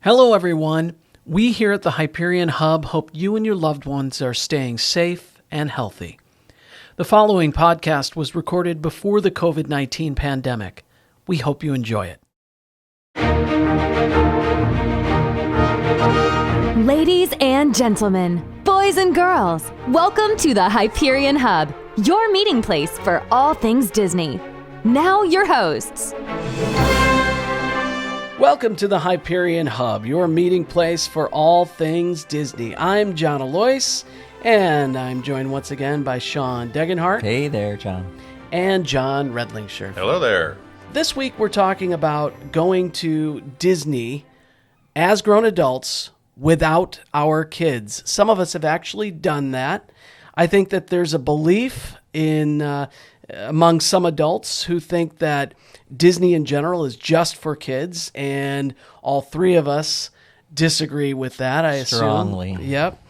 Hello, everyone. We here at the Hyperion Hub hope you and your loved ones are staying safe and healthy. The following podcast was recorded before the COVID-19 pandemic. We hope you enjoy it. Ladies and gentlemen, boys and girls, welcome to the Hyperion Hub, your meeting place for all things Disney. Now your hosts. Welcome to the Hyperion Hub, your meeting place for all things Disney. I'm John Alois, and I'm joined once again by Sean Degenhart. Hey there, John. And John Redlingshire. Hello there. This week we're talking about going to Disney as grown adults without our kids. Some of us have actually done that. I think that there's a belief in among some adults who think that Disney in general is just for kids, and all three of us disagree with that, I assume. Strongly. Yep.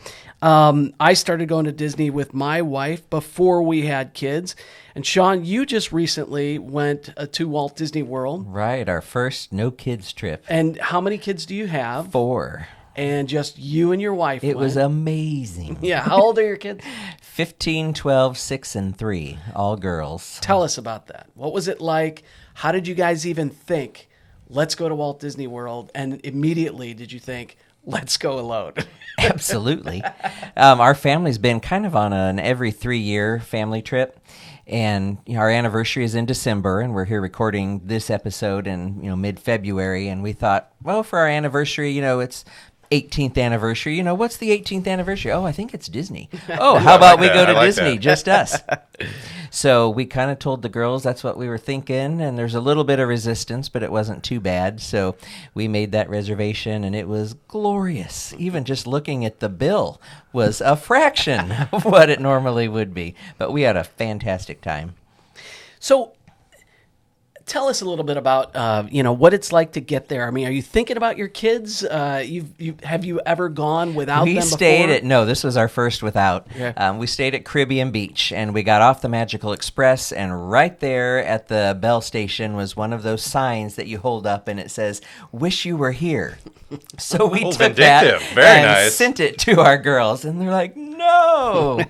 I started going to Disney with my wife before we had kids. And Sean, you just recently went to Walt Disney World. Right, our first no kids trip. And how many kids do you have? 4. And just you and your wife It went. was amazing. Yeah, how old are your kids? 15, 12, 6, and 3, all girls. Tell us about that. What was it like? How did you guys even think, let's go to Walt Disney World? And immediately did you think, let's go alone? Absolutely. Our family's been kind of on an every 3-year family trip. And our anniversary is in December, and we're here recording this episode in mid-February. And we thought, well, for our anniversary, it's 18th anniversary. What's the 18th anniversary? Oh, I think it's Disney. Oh, how about we go to Disney, just us? So we kind of told the girls that's what we were thinking, and there's a little bit of resistance, but it wasn't too bad. So we made that reservation, and it was glorious. Even just looking at the bill was a fraction of what it normally would be. But we had a fantastic time. So tell us a little bit about, what it's like to get there. I mean, are you thinking about your kids? Have you ever gone without them before? This was our first without. Yeah. We stayed at Caribbean Beach, and we got off the Magical Express, and right there at the Bell Station was one of those signs that you hold up, and it says, "Wish you were here." So we took that and sent it to our girls, and they're like, "No."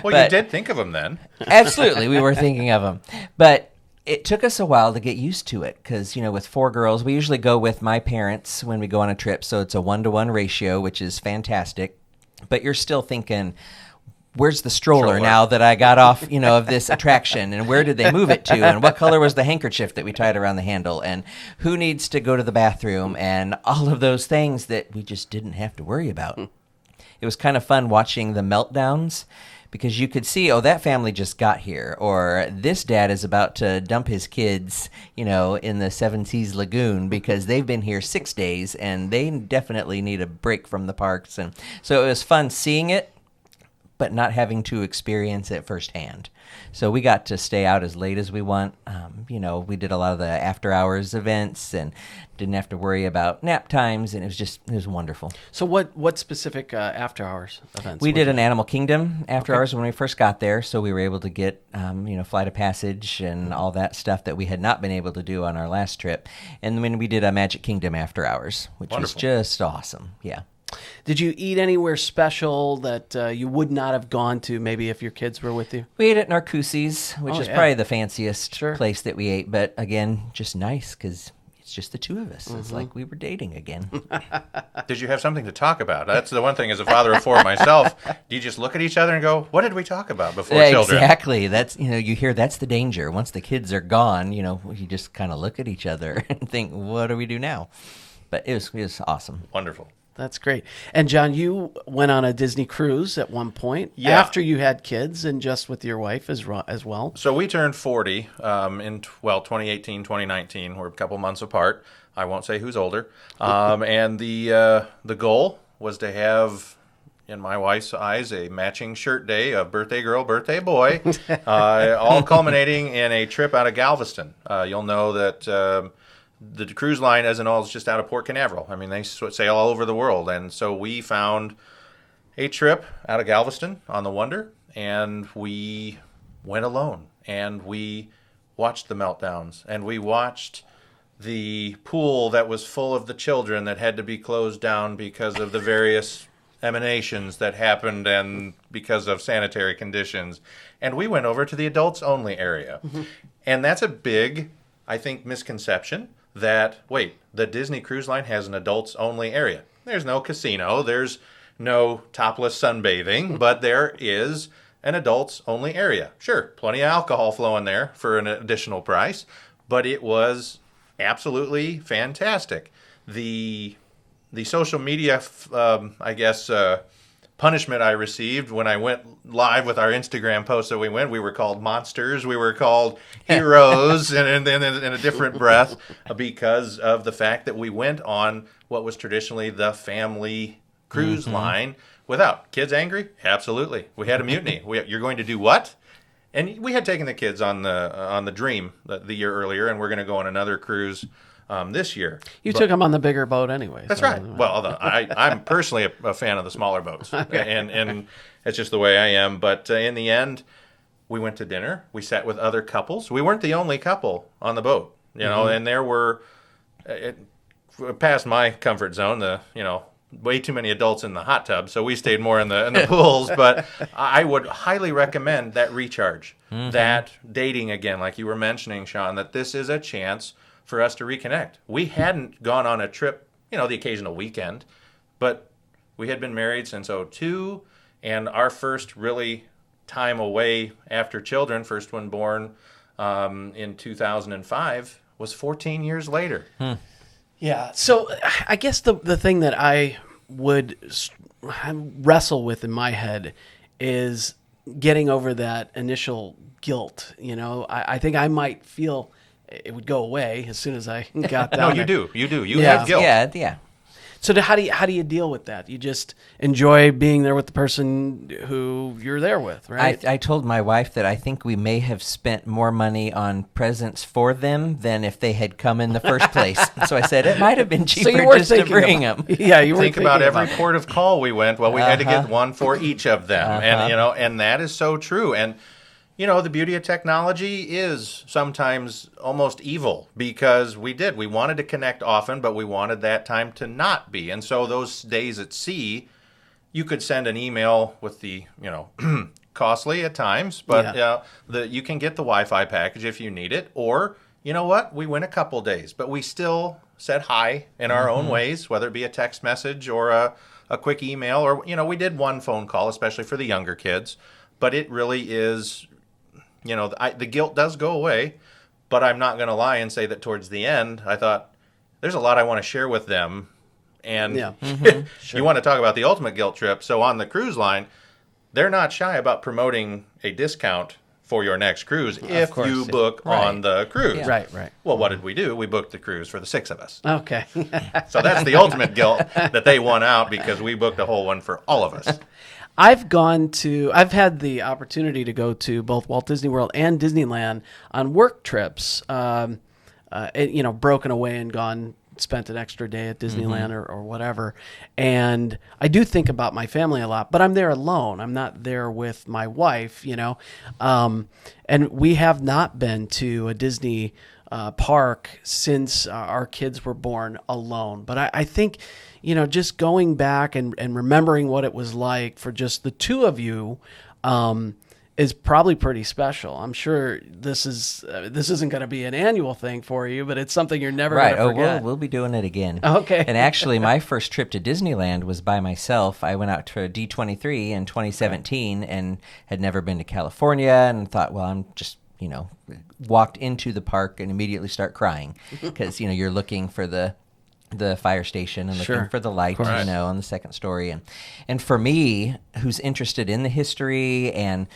Well, you did think of them then. Absolutely, we were thinking of them. But it took us a while to get used to it because, with 4 girls, we usually go with my parents when we go on a trip. So it's a 1-to-1 ratio, which is fantastic. But you're still thinking, where's the stroller now that I got off, of this attraction? And where did they move it to? And what color was the handkerchief that we tied around the handle? And who needs to go to the bathroom? And all of those things that we just didn't have to worry about. It was kind of fun watching the meltdowns, because you could see, that family just got here, or this dad is about to dump his kids, in the Seven Seas Lagoon because they've been here 6 days and they definitely need a break from the parks. And so it was fun seeing it, but not having to experience it firsthand. So we got to stay out as late as we want. We did a lot of the after hours events and didn't have to worry about nap times, and it was wonderful. So what specific after hours events? We did an Animal Kingdom after hours when we first got there, so we were able to get Flight of Passage and all that stuff that we had not been able to do on our last trip. And then we did a Magic Kingdom after hours, which was just awesome. Yeah. Did you eat anywhere special that you would not have gone to maybe if your kids were with you? We ate at Narcoossee's, which is probably the fanciest Sure. place that we ate. But again, just nice because it's just the two of us. It's like we were dating again. Did you have something to talk about? That's the one thing as a father of 4 myself. Do you just look at each other and go, what did we talk about before children? Exactly. That's, you hear that's the danger. Once the kids are gone, you just kind of look at each other and think, what do we do now? But it was awesome. Wonderful. That's great. And John, you went on a Disney cruise at one point after you had kids and just with your wife as well. So we turned 40 in 2018, 2019. We're a couple months apart. I won't say who's older. And the goal was to have, in my wife's eyes, a matching shirt day of birthday girl, birthday boy, all culminating in a trip out of Galveston. You'll know that the cruise line isn't all just out of Port Canaveral. I mean, they sail all over the world. And so we found a trip out of Galveston on the Wonder, and we went alone. And we watched the meltdowns, and we watched the pool that was full of the children that had to be closed down because of the various emanations that happened and because of sanitary conditions. And we went over to the adults only area. And that's a big, I think, misconception that, wait, the Disney Cruise Line has an adults only area. There's no casino, there's no topless sunbathing, but there is an adults only area. Sure, plenty of alcohol flowing there for an additional price, but it was absolutely fantastic. The social media, punishment I received when I went live with our Instagram post that we were called monsters, we were called heroes, and in a different breath, because of the fact that we went on what was traditionally the family cruise line without. Kids angry? Absolutely. We had a mutiny. You're going to do what? And we had taken the kids on the Dream the year earlier, and we're going to go on another cruise this year. You took them on the bigger boat anyway. That's right. Well, I'm personally a fan of the smaller boats, and it's just the way I am. But in the end, we went to dinner. We sat with other couples. We weren't the only couple on the boat, and there were, past my comfort zone, way too many adults in the hot tub, so we stayed more in the pools. But I would highly recommend that recharge, that dating again, like you were mentioning, Sean, that this is a chance for us to reconnect. We hadn't gone on a trip, the occasional weekend, but we had been married since '02, and our first really time away after children, first one born in 2005, was 14 years later. Yeah. So I guess the thing that I would wrestle with in my head is getting over that initial guilt. I think I might feel it would go away as soon as I got down. No, there. you do. You have guilt. Yeah. So how do you deal with that? You just enjoy being there with the person who you're there with, right? I told my wife that I think we may have spent more money on presents for them than if they had come in the first place. So I said it might have been cheaper just to bring them. Yeah, you were think about every that. port of call we went. Well, we had to get one for each of them, and that is so true. And the beauty of technology is sometimes almost evil, because we wanted to connect often, but we wanted that time to not be. And so those days at sea, you could send an email with the, costly at times, but you can get the Wi-Fi package if you need it. Or, we went a couple days, but we still said hi in our own ways, whether it be a text message or a quick email, or, we did one phone call, especially for the younger kids. But it really is, the guilt does go away, but I'm not going to lie and say that towards the end, I thought, there's a lot I want to share with them. And Sure. You want to talk about the ultimate guilt trip. So on the cruise line, they're not shy about promoting a discount for your next cruise if you book on the cruise. Yeah. Right. Well, what did we do? We booked the cruise for the 6 of us. Okay. So that's the ultimate guilt that they won out, because we booked a whole one for all of us. I've had the opportunity to go to both Walt Disney World and Disneyland on work trips, broken away and spent an extra day at Disneyland or whatever. And I do think about my family a lot, but I'm there alone. I'm not there with my wife, and we have not been to a Disney park since our kids were born alone. But I think, just going back and remembering what it was like for just the two of you is probably pretty special. I'm sure this isn't going to be an annual thing for you, but it's something you're never going to forget. We'll be doing it again. Okay. And actually, my first trip to Disneyland was by myself. I went out to D23 in 2017 and had never been to California, and thought, well, I'm just walked into the park and immediately start crying, because you're looking for the fire station and looking for the light, on the second story. And for me, who's interested in the history and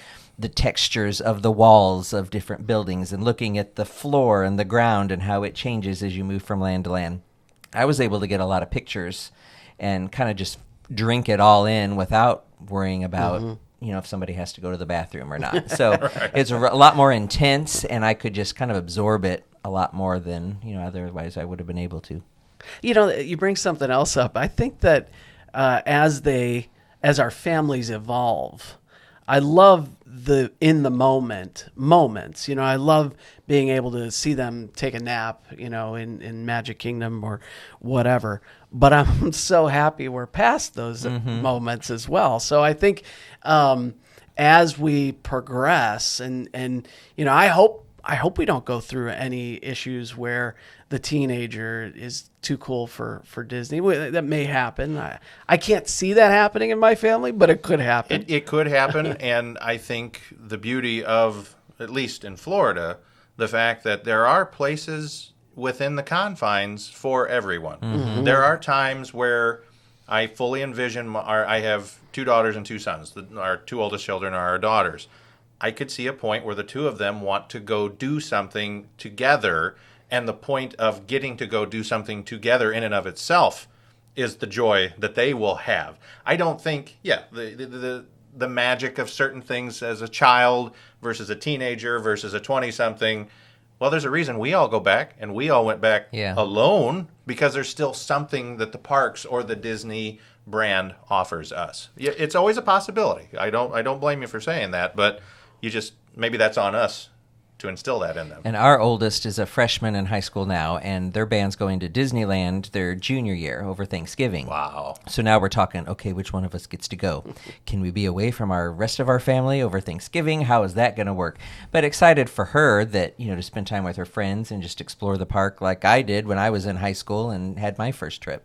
the textures of the walls of different buildings and looking at the floor and the ground and how it changes as you move from land to land, I was able to get a lot of pictures and kind of just drink it all in without worrying about if somebody has to go to the bathroom or not. So it's a lot more intense, and I could just kind of absorb it a lot more than otherwise I would have been able to. You bring something else up. I think that as our families evolve, I love the in the moments. I love being able to see them take a nap, in Magic Kingdom or whatever. But I'm so happy we're past those moments as well. So I think as we progress, and I hope we don't go through any issues where the teenager is too cool for Disney. That may happen. I can't see that happening in my family, but it could happen. It could happen, and I think the beauty of, at least in Florida, the fact that there are places within the confines for everyone. Mm-hmm. There are times where I fully envision, I have 2 daughters and 2 sons. Our 2 oldest children are our daughters. I could see a point where the 2 of them want to go do something together, and the point of getting to go do something together in and of itself is the joy that they will have. I don't think, the magic of certain things as a child versus a teenager versus a 20-something, well, there's a reason we all go back, and we all went back alone, because there's still something that the parks or the Disney brand offers us. It's always a possibility. I don't blame you for saying that, but maybe that's on us to instill that in them. And our oldest is a freshman in high school now, and their band's going to Disneyland their junior year over Thanksgiving. Wow. So now we're talking, okay, which one of us gets to go? Can we be away from our rest of our family over Thanksgiving? How is that going to work? But excited for her that, to spend time with her friends and just explore the park like I did when I was in high school and had my first trip.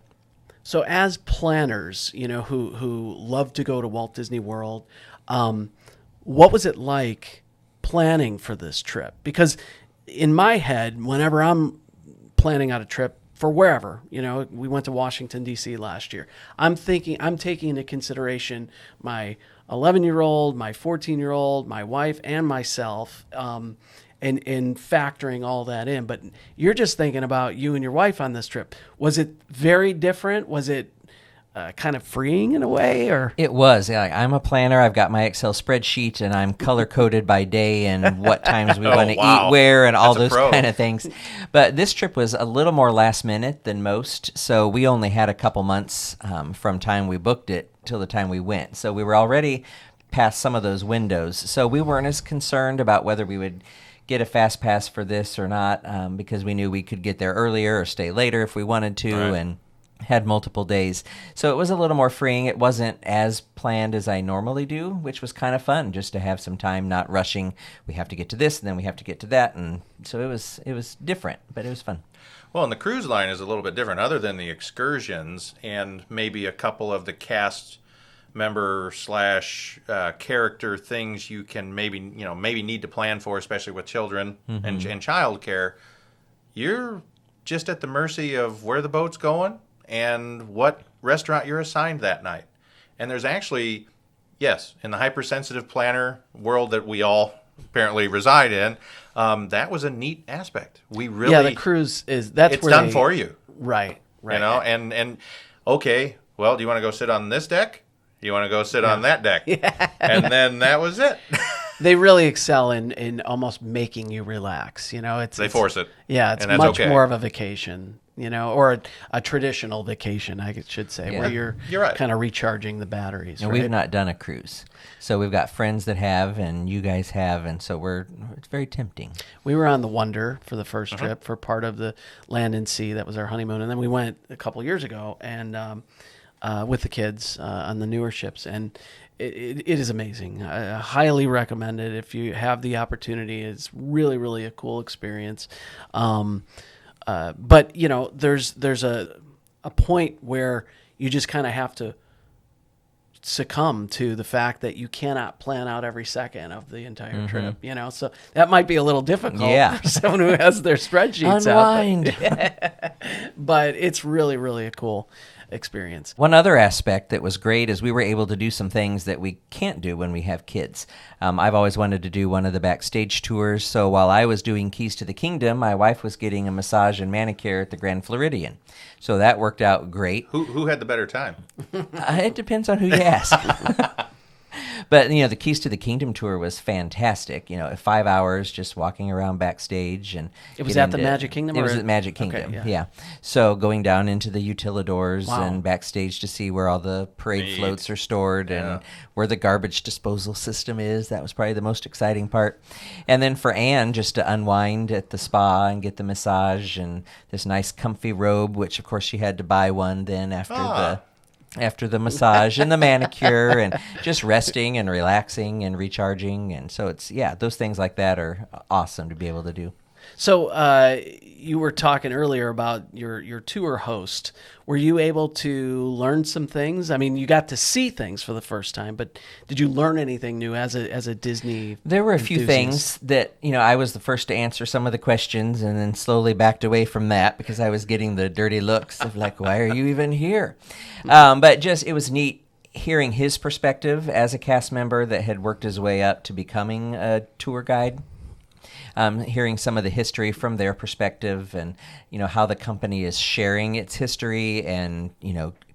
So as planners, who love to go to Walt Disney World, what was it like planning for this trip? Because in my head, whenever I'm planning out a trip for wherever, we went to Washington, D.C. last year, I'm taking into consideration my 11-year-old, my 14-year-old, my wife, and myself, and factoring all that in. But you're just thinking about you and your wife on this trip. Was it very different? Was it kind of freeing in a way, or? It was. I'm a planner. I've got my Excel spreadsheet, and I'm color-coded by day and what times we want to eat where and all those kind of things. But this trip was a little more last minute than most, so we only had a couple months from time we booked it till the time we went. So we were already past some of those windows. So we weren't as concerned about whether we would get a fast pass for this or not, because we knew we could get there earlier or stay later if we wanted to, right. And had multiple days. So it was a little more freeing. It wasn't as planned as I normally do, which was kind of fun, just to have some time, not rushing. We have to get to this, and then we have to get to that. And so it was different, but it was fun. Well, and the cruise line is a little bit different, other than the excursions and maybe a couple of the cast member / character things you can maybe need to plan for, especially with children and childcare. You're just at the mercy of where the boat's going and what restaurant you're assigned that night. And there's actually, yes, in the hypersensitive planner world that we all apparently reside in, that was a neat aspect. We really, the cruise it's done for you, right? And okay, well, do you want to go sit on this deck? Do you want to go sit on that deck? Yeah. And then that was it. They really excel in almost making you relax. They force it. Yeah, it's much more of a vacation, or a traditional vacation, I should say, where you're right. Kind of recharging the batteries. And we've not done a cruise, so we've got friends that have, and you guys have, and so it's very tempting. We were on the Wonder for the first trip for part of the Land and Sea. That was our honeymoon, and then we went a couple years ago and with the kids on the newer ships, and it is amazing. I highly recommend it if you have the opportunity. It's really, really a cool experience. But there's a point where you just kind of have to succumb to the fact that you cannot plan out every second of the entire trip. So that might be a little difficult for someone who has their spreadsheets out. But it's really, really a cool experience. One other aspect that was great is we were able to do some things that we can't do when we have kids. I've always wanted to do one of the backstage tours, so while I was doing Keys to the Kingdom, my wife was getting a massage and manicure at the Grand Floridian. So that worked out great. Who had the better time? It depends on who you ask. But, the Keys to the Kingdom tour was fantastic. 5 hours just walking around backstage. And It was at the Magic Kingdom? It was or- at Magic Okay, Kingdom, yeah. yeah. So going down into the utilidors Wow. and backstage to see where all the parade Neat. floats are stored Yeah. and where the garbage disposal system is. That was probably the most exciting part. And then for Anne, just to unwind at the spa and get the massage and this nice comfy robe, which of course she had to buy one then after the massage and the manicure and just resting and relaxing and recharging. And so those things like that are awesome to be able to do. So you were talking earlier about your tour host. Were you able to learn some things? I mean, you got to see things for the first time, but did you learn anything new as a Disney? There were a few enthusiast? things that, I was the first to answer some of the questions and then slowly backed away from that because I was getting the dirty looks of like, why are you even here? But just, it was neat hearing his perspective as a cast member that had worked his way up to becoming a tour guide. Hearing some of the history from their perspective and, how the company is sharing its history and,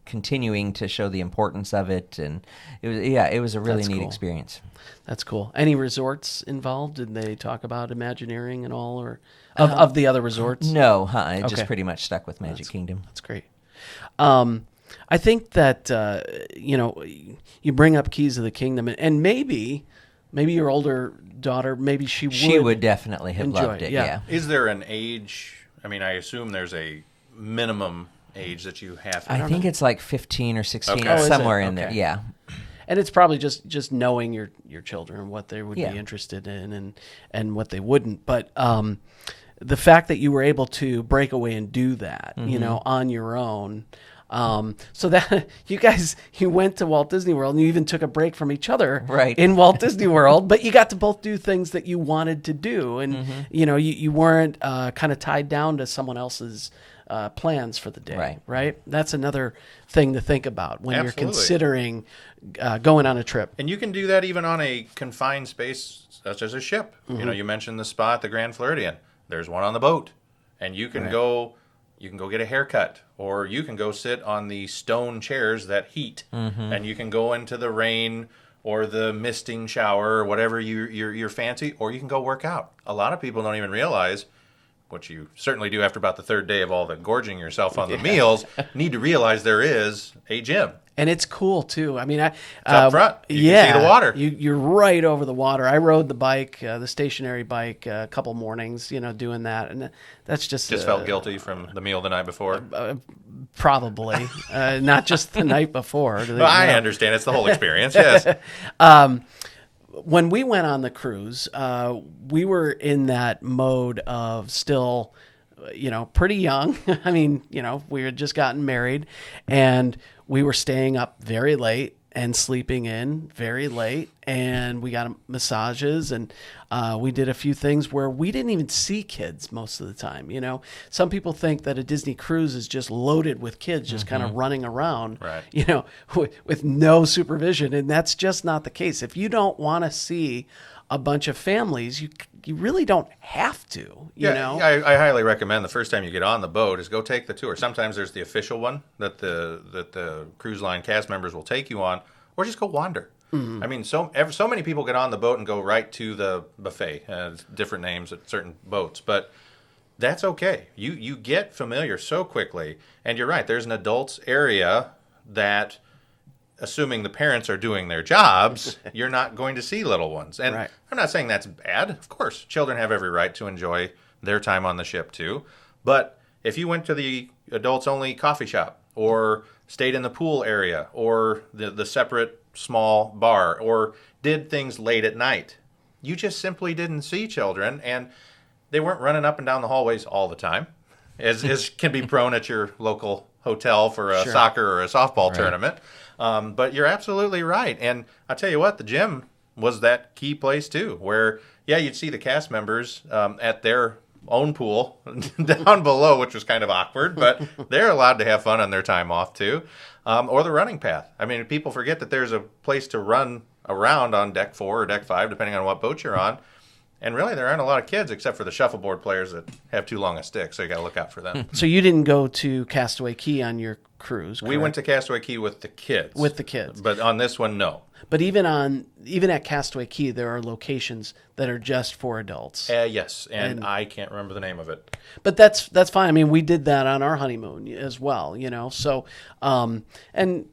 continuing to show the importance of it. And it was a really That's neat cool. experience. That's cool. Any resorts involved? Did they talk about Imagineering and all, or of the other resorts? No, it just Okay. pretty much stuck with Magic Kingdom. That's great. I think that you bring up Keys of the Kingdom, and maybe your older daughter, maybe She would definitely have enjoy loved it, it, yeah. yeah. Is there an age? I mean, I assume there's a minimum age that you have to. I think it's like 15 or 16, Okay. or Oh, is it? somewhere in there, Okay. yeah. And it's probably just knowing your children, what they would Yeah. be interested in and what they wouldn't. But the fact that you were able to break away and do that, on your own. So that you went to Walt Disney World and you even took a break from each other Right. in Walt Disney World, but you got to both do things that you wanted to do. And, you weren't kind of tied down to someone else's plans for the day, right? That's another thing to think about when you're Absolutely. considering going on a trip. And you can do that even on a confined space such as a ship. You mentioned the spa at the Grand Floridian. There's one on the boat, and you can go get a haircut, or you can go sit on the stone chairs that heat, and you can go into the rain or the misting shower or whatever you're fancy, or you can go work out. A lot of people don't even realize, which you certainly do after about the third day of all the gorging yourself on the meals, need to realize there is a gym. And it's cool too. I mean, It's up front. You can see the water. You're right over the water. I rode the bike, the stationary bike, a couple mornings, doing that, and that's just Felt guilty from the meal the night before. probably not just the night before. Well, I understand. It's the whole experience, yes. When we went on the cruise, we were in that mode of still, pretty young. I mean, we had just gotten married, and we were staying up very late and sleeping in very late, and we got massages, and we did a few things where we didn't even see kids most of the time. Some people think that a Disney cruise is just loaded with kids just kind of running around, Right. with no supervision, and that's just not the case. If you don't want to see a bunch of families, you really don't have to. I highly recommend the first time you get on the boat is go take the tour. Sometimes there's the official one that the cruise line cast members will take you on, or just go wander. I mean, so many people get on the boat and go right to the buffet. Different names at certain boats, but that's okay. You get familiar so quickly, and you're right. There's an adults area that, assuming the parents are doing their jobs, you're not going to see little ones. And Right. I'm not saying that's bad. Of course, children have every right to enjoy their time on the ship too. But if you went to the adults-only coffee shop, or stayed in the pool area, or the separate small bar, or did things late at night, you just simply didn't see children, and they weren't running up and down the hallways all the time, as can be prone at your local hotel for a soccer or a softball tournament. But you're absolutely right. And I tell you what, the gym was that key place too, where, you'd see the cast members at their own pool down below, which was kind of awkward, but they're allowed to have fun on their time off too. Or the running path. I mean, people forget that there's a place to run around on deck 4 or deck 5, depending on what boat you're on. And really, there aren't a lot of kids except for the shuffleboard players that have too long a stick, so you got to look out for them. So you didn't go to Castaway Cay on your cruise, correct? We went to Castaway Cay with the kids. With the kids. But on this one, no. But even at Castaway Cay, there are locations that are just for adults. Yes, and I can't remember the name of it. But that's fine. I mean, we did that on our honeymoon as well, you know. So, and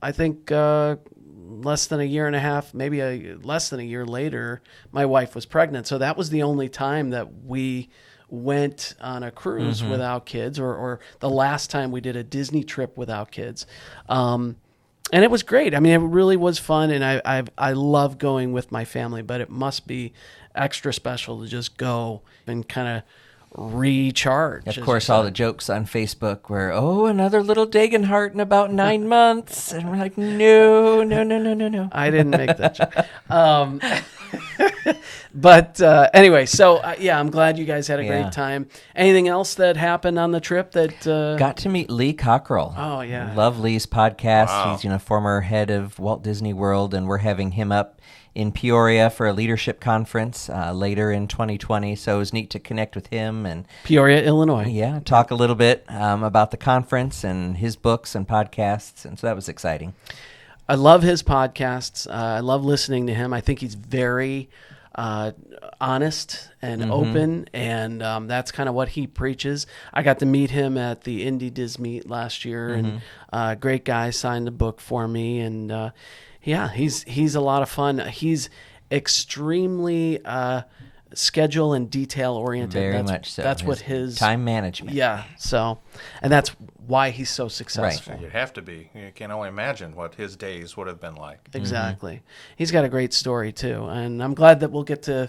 I think less than a year and a half, maybe less than a year later, my wife was pregnant. So that was the only time that we went on a cruise without kids, or the last time we did a Disney trip without kids. And it was great. I mean, it really was fun, and I love going with my family, but it must be extra special to just go and kind of recharge. Of course, all the jokes on Facebook were, another little Dagenhart in about 9 months. And we're like, no. I didn't make that joke. But anyway, so yeah, I'm glad you guys had a great time. Anything else that happened on the trip that... Got to meet Lee Cockrell. Oh, yeah. Love Lee's podcast. Wow. He's former head of Walt Disney World, and we're having him up in Peoria for a leadership conference later in 2020. So it was neat to connect with him and Peoria, Illinois. yeah, talk a little bit about the conference and his books and podcasts. And so that was exciting. I love his podcasts. I love listening to him. I think he's very honest and open, and that's kind of what he preaches. I got to meet him at the Indie Diz Meet last year, and great guy, signed the book for me, and yeah, he's a lot of fun. He's extremely schedule and detail oriented. Very much so. That's what his time management. Yeah. So, and that's why he's so successful. You have to be. You can only imagine what his days would have been like. Exactly. He's got a great story too, and I'm glad that we'll get to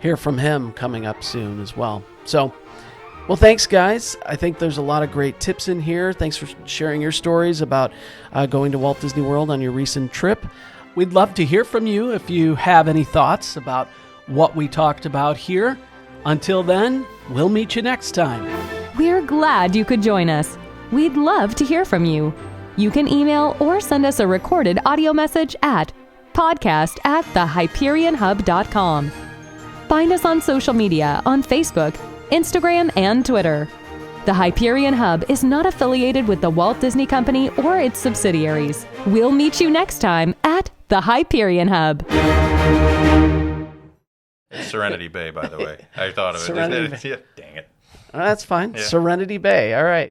hear from him coming up soon as well. So, well, thanks, guys. I think there's a lot of great tips in here. Thanks for sharing your stories about going to Walt Disney World on your recent trip. We'd love to hear from you if you have any thoughts about what we talked about here. Until then, we'll meet you next time. We're glad you could join us. We'd love to hear from you. You can email or send us a recorded audio message at podcast@thehyperionhub.com. Find us on social media on Facebook, Instagram, and Twitter. The Hyperion Hub is not affiliated with the Walt Disney Company or its subsidiaries. We'll meet you next time at the Hyperion Hub. It's Serenity Bay, by the way. I thought of Serenity it. Yeah, dang it. That's fine. Yeah. Serenity Bay. All right.